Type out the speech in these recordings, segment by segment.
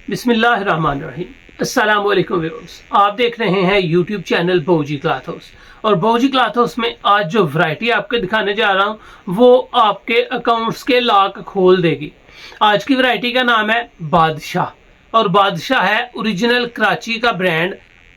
बिस्मिल्लाहिर्रहमानिर्रहीम। अस्सलाम वालेकुम व्यूअर्स, आप देख रहे हैं यूट्यूब चैनल बहूजी क्लॉथ हाउस। और बहूजी क्लॉथ हाउस में आज जो वैरायटी आपके दिखाने जा रहा हूँ वो आपके अकाउंट्स के लॉक खोल देगी। आज की वैरायटी का नाम है बादशाह, और बादशाह है ओरिजिनल कराची का ब्रांड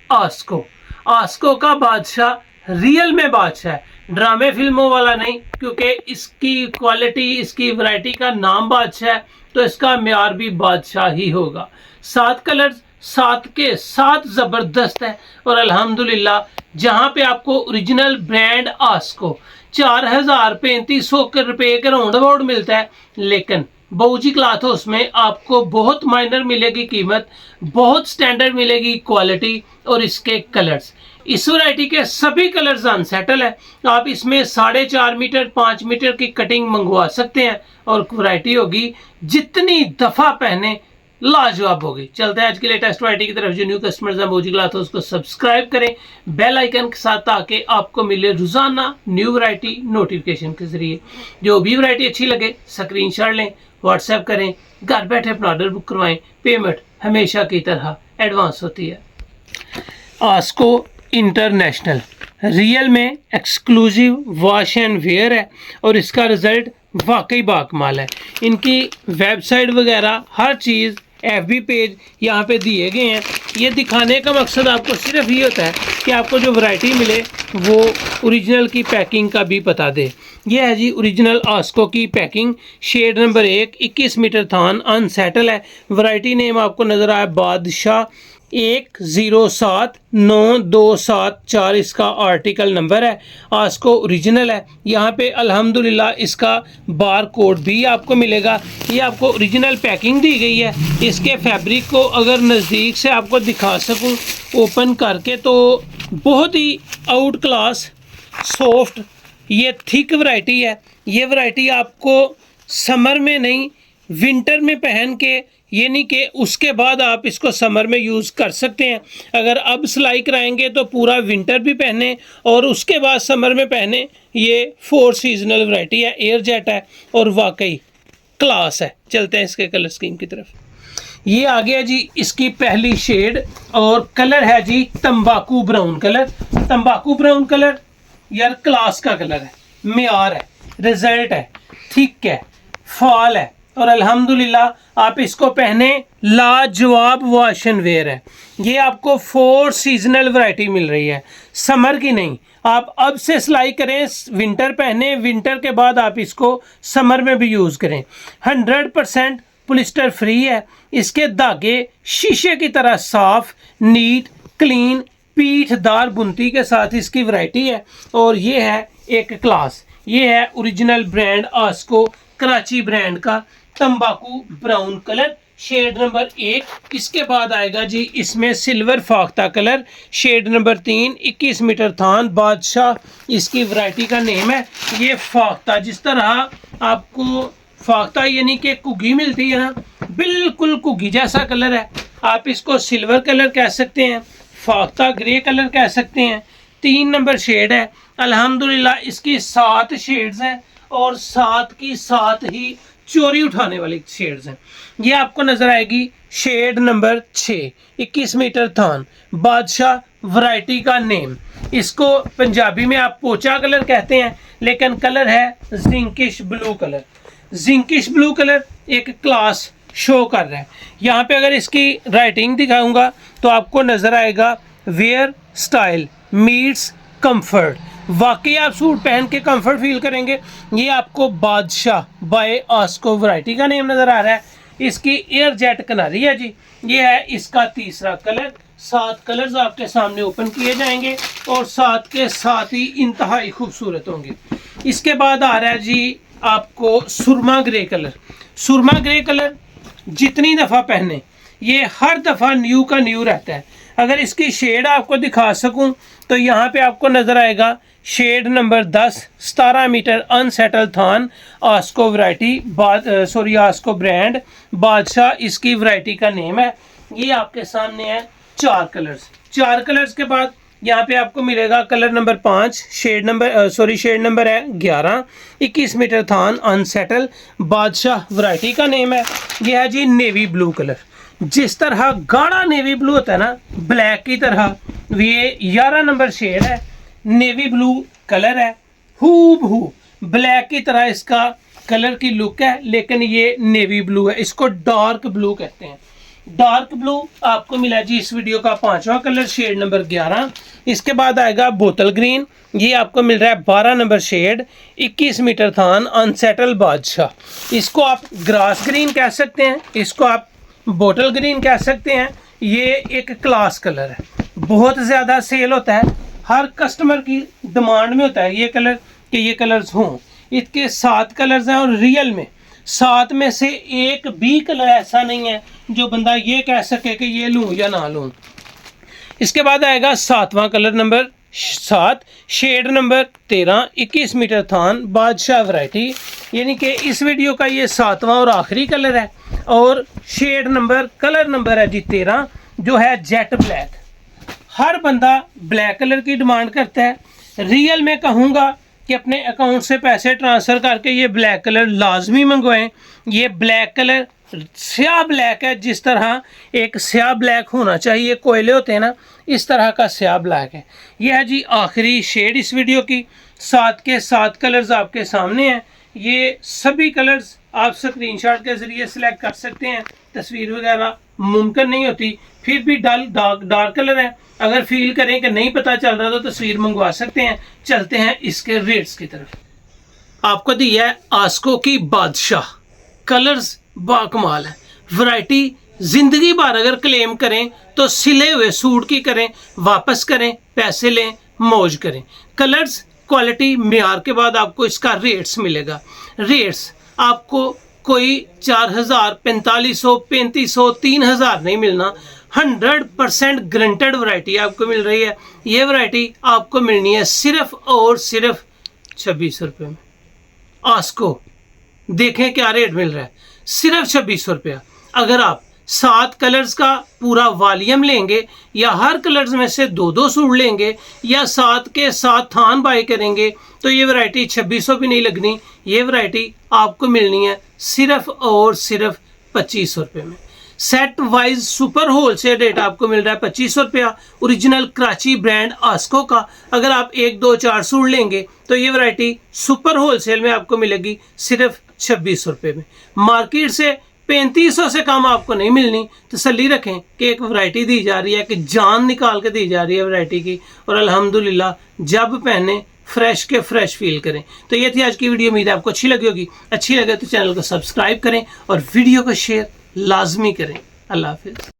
आस्को। आस्को का बादशाह रियल में बादशाह है, ड्रामे फिल्मों वाला नहीं, क्योंकि इसकी क्वालिटी, इसकी वैरायटी का नाम बादशाह है तो इसका म्यार भी बादशाह ही होगा। 7 कलर्स, 7 के 7 ज़बरदस्त है। और अल्हम्दुलिल्लाह जहाँ पे आपको ओरिजिनल ब्रांड आस्को 4,3500 रुपये का राउंड अबाउट मिलता है, लेकिन बहूजी क्लॉथ हाउस में आपको बहुत माइनर मिलेगी कीमत, बहुत स्टैंडर्ड मिलेगी क्वालिटी और इसके कलर्स। इस वैरायटी के सभी कलर्स अनसेटल है। आप इसमें 4.5 मीटर 5 मीटर की कटिंग मंगवा सकते हैं और वैरायटी होगी जितनी दफ़ा पहने लाजवाब होगी। चलते हैं आज की लेटेस्ट वैरायटी की तरफ। जो न्यू कस्टमर्स हैं बहूजी क्लॉथ हाउस को सब्सक्राइब करें बेल आइकन के साथ, ताकि आपको मिले रोजाना न्यू वैरायटी नोटिफिकेशन के जरिए। जो भी वैरायटी अच्छी लगे स्क्रीनशॉट लें, व्हाट्सएप करें, घर बैठे अपना ऑर्डर बुक करवाएं। पेमेंट हमेशा की तरह एडवांस होती है। आस्को इंटरनेशनल रियल में एक्सक्लूसिव वॉश एंड वेयर है और इसका रिजल्ट वाकई बाकमाल है। इनकी वेबसाइट वगैरह हर चीज़, FB पेज यहाँ पे दिए गए हैं। ये दिखाने का मकसद आपको सिर्फ ये होता है कि आपको जो वैरायटी मिले वो ओरिजिनल की पैकिंग का भी पता दे। ये है जी ओरिजिनल आस्को की पैकिंग, शेड नंबर 1, 21 मीटर थान, अनसेटल है। वैरायटी नेम आपको नज़र आया बादशाह 107927 इसका आर्टिकल नंबर है। आस्को ओरिजिनल है। यहाँ पे अल्हम्दुलिल्लाह इसका बार कोड भी आपको मिलेगा। ये आपको ओरिजिनल पैकिंग दी गई है। इसके फैब्रिक को अगर नज़दीक से आपको दिखा सकूँ ओपन करके, तो बहुत ही आउट क्लास सॉफ्ट ये थिक वैरायटी है। ये वैरायटी आपको समर में नहीं, विंटर में पहन के, यानी कि उसके बाद आप इसको समर में यूज़ कर सकते हैं। अगर अब सिलाई कराएंगे तो पूरा विंटर भी पहने और उसके बाद समर में पहने। ये 4 सीजनल वैरायटी है, एयर जेट है और वाकई क्लास है। चलते हैं इसके कलर स्कीम की तरफ। ये आ गया जी इसकी पहली शेड और कलर है जी तंबाकू ब्राउन कलर। तंबाकू ब्राउन कलर यार क्लास का कलर है, म्यार है, रिजल्ट है, थिक है, फॉल है और अल्हम्दुलिल्लाह आप इसको पहने लाजवाब वॉश एंड वेयर है। ये आपको 4 सीजनल वैरायटी मिल रही है, समर की नहीं। आप अब से सिलाई करें, विंटर पहने, विंटर के बाद आप इसको समर में भी यूज़ करें। 100% पॉलिस्टर फ्री है। इसके धागे शीशे की तरह साफ, नीट, क्लीन, पीठदार बुनती के साथ इसकी वैरायटी है और ये है एक क्लास। ये है ओरिजिनल ब्रांड आस्को कराची ब्रांड का तंबाकू ब्राउन कलर, शेड नंबर 1। इसके बाद आएगा जी इसमें सिल्वर फाख्ता कलर, शेड नंबर 3, 21 मीटर थान, बादशाह इसकी वैरायटी का नेम है। ये फाख्ता, जिस तरह आपको फाख्ता यानी कि कुगी मिलती है ना, बिल्कुल कुगी जैसा कलर है। आप इसको सिल्वर कलर कह सकते हैं, फाख्ता ग्रे कलर कह सकते हैं। 3 नंबर शेड है। अल्हम्दुलिल्लाह इसकी 7 शेड्स हैं और 7 की 7 ही चोरी उठाने वाली शेड्स हैं। ये आपको नजर आएगी शेड नंबर 6, 21 मीटर थान, बादशाह वैरायटी का नेम। इसको पंजाबी में आप पोचा कलर कहते हैं, लेकिन कलर है जिंकिश ब्लू कलर। जिंकिश ब्लू कलर एक क्लास शो कर रहा है। यहाँ पे अगर इसकी राइटिंग दिखाऊंगा तो आपको नजर आएगा वेयर स्टाइल मीट्स कंफर्ट। वाकई आप सूट पहन के कंफर्ट फील करेंगे। ये आपको बादशाह बाय आस्को वैरायटी का नेम नज़र आ रहा है। इसकी एयर जेट कनारी है जी। ये है इसका तीसरा कलर। 7 कलर्स आपके सामने ओपन किए जाएंगे और 7 के 7 ही इंतहाई खूबसूरत होंगे। इसके बाद आ रहा है जी आपको सुरमा ग्रे कलर। सुरमा ग्रे कलर जितनी दफ़ा पहने ये हर दफ़ा न्यू का न्यू रहता है। अगर इसकी शेड आपको दिखा सकूं तो यहाँ पे आपको नज़र आएगा शेड नंबर 10, 17 मीटर अनसेटल थान, आस्को वैरायटी आस्को ब्रांड, बादशाह इसकी वैरायटी का नेम है। ये आपके सामने है 4 कलर्स। 4 कलर्स के बाद यहाँ पे आपको मिलेगा कलर नंबर 5, शेड नंबर है 11, 21 मीटर थान, अनसेटल, बादशाह वैरायटी का नेम है। यह है जी नेवी ब्लू कलर। जिस तरह गाढ़ा नेवी ब्लू होता है ना ब्लैक की तरह, ये 11 नंबर शेड है, नेवी ब्लू कलर है, हूबहू ब्लैक की तरह इसका कलर की लुक है, लेकिन ये नेवी ब्लू है, इसको डार्क ब्लू कहते हैं। डार्क ब्लू आपको मिला जी इस वीडियो का 5वां कलर, शेड नंबर 11। इसके बाद आएगा बोतल ग्रीन, ये आपको मिल रहा है 12 नंबर शेड, 21 मीटर थान, अनसेटल बादशाह। इसको आप ग्रास ग्रीन कह सकते हैं, इसको आप बोतल ग्रीन कह सकते हैं। ये एक क्लास कलर है, बहुत ज़्यादा सेल होता है, हर कस्टमर की डिमांड में होता है ये कलर कि ये कलर्स हों। इसके 7 कलर्स हैं और रियल में 7 में से एक भी कलर ऐसा नहीं है जो बंदा ये कह सके कि ये लूँ या ना लूँ। इसके बाद आएगा 7वां colour number 7, shade number 13, 21 metre थान, बादशाह वैरायटी, यानी कि इस वीडियो का ये 7वां और आखिरी कलर है। और शेड नंबर कलर नंबर है जी 13, जो है जेट ब्लैक। हर बंदा ब्लैक कलर की डिमांड करता है। रियल में कहूँगा कि अपने अकाउंट से पैसे ट्रांसफ़र करके ये ब्लैक कलर लाजमी मंगवाएं। ये ब्लैक कलर स्याह ब्लैक है, जिस तरह एक स्याह ब्लैक होना चाहिए, कोयले होते हैं ना, इस तरह का स्याह ब्लैक है। यह है जी आखिरी शेड इस वीडियो की। 7 के 7 कलर्स आपके सामने हैं। ये सभी कलर्स आप स्क्रीनशॉट के ज़रिए सेलेक्ट कर सकते हैं, तस्वीर वगैरह मुमकिन नहीं होती, फिर भी डार्क कलर है। अगर फील करें कि नहीं पता चल रहा तो तस्वीर मंगवा सकते हैं। चलते हैं इसके रेट्स की तरफ। आपको दी है आस्को की बादशाह, कलर्स बाकमाल है, वैरायटी जिंदगी भर अगर क्लेम करें तो सिले हुए सूट की करें, वापस करें, पैसे लें, मौज करें। कलर्स क्वालिटी मेयार के बाद आपको इसका रेट्स मिलेगा। रेट्स आपको कोई 4000, 4500, 3500, 3000 नहीं मिलना। 100% ग्रंटेड वैरायटी आपको मिल रही है। ये वैरायटी आपको मिलनी है सिर्फ और सिर्फ 2600 रुपये में। आस्को देखें क्या रेट मिल रहा है, सिर्फ 2600 रुपया। अगर आप 7 कलर्स का पूरा वॉल्यूम लेंगे, या हर कलर्स में से 2-2 सूट लेंगे, या 7 के 7 थान बाय करेंगे, तो ये वैरायटी 2600 भी नहीं लगनी। ये वैरायटी आपको मिलनी है सिर्फ और सिर्फ 2500 रुपये में। Set wise super wholesale rate आपको मिल रहा है 2500 रुपया, ओरिजिनल कराची ब्रांड आस्को का। अगर आप 1, 2, 4 सूट लेंगे तो ये वैरायटी सुपर होलसेल में आपको मिलेगी सिर्फ 2600 रुपये में। मार्केट से 3500 से कम आपको नहीं मिलनी। तसल्ली रखें कि एक वैरायटी दी जा रही है, कि जान निकाल के दी जा रही है वैरायटी की, और अल्हम्दुलिल्लाह जब पहने फ्रेश के फ्रेश फील करें। तो ये थी आज की वीडियो, उम्मीद है आपको अच्छी लगी होगी। अच्छी लगे तो चैनल को सब्सक्राइब करें और वीडियो को शेयर लाजमी करें। अल्लाह हाफिज़।